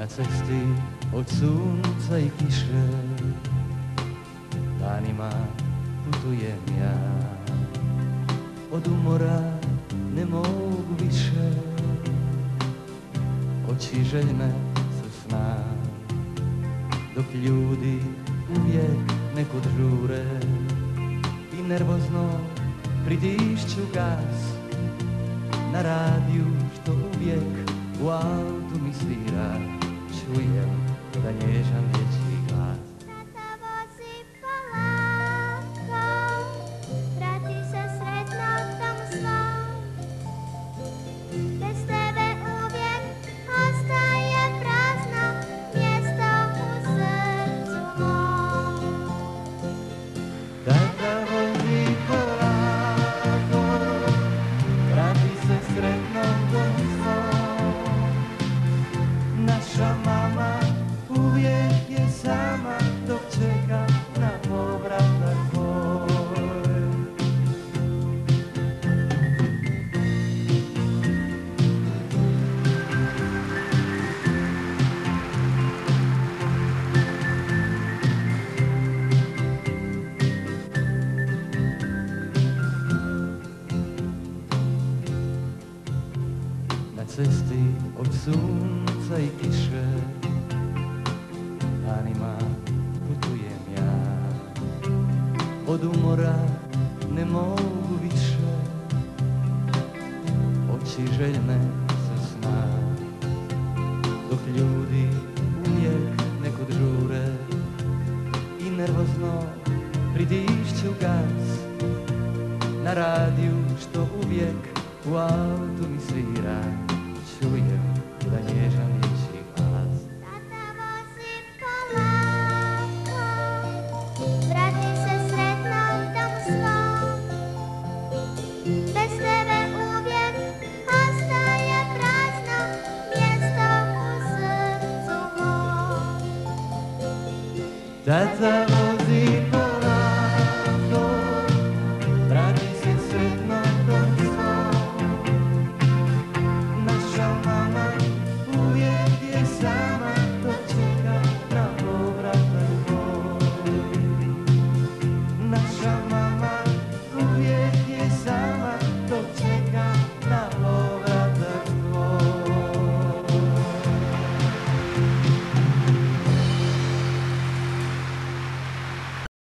na cesty od slunca i kiše. Danima putujem ja, od umora ne mogu više. Oči željne su sna, dok ljudi uvijek nekud žure i nervozno pritišću gas. Na radiju što uvijek u autu mi svira, čujem da nježan dječji glas. Tata vozi polako, vrati se sretno tom svom. Bez tebe uvijek ostaje prazno mjesto u srcu mom. Tata vozi polako, vrati se sretno tom svom. Naša mama uvijek je sama dok čeka na povratak tvoj. Na cesti od sunca i kiše, danima putujem ja, od umora ne mogu više. Oči željne su sna, dok ljudi uvijek nekud žure i nervozno pritišću gas. Na radiju što uvijek u autu mi svira, čujem da nježan dječji glas. Tata vozi polako, vrati se sretno tom svom. Bez tebe uvijek ostaje prazno mjesto u srcu mom. Tata vozi polako,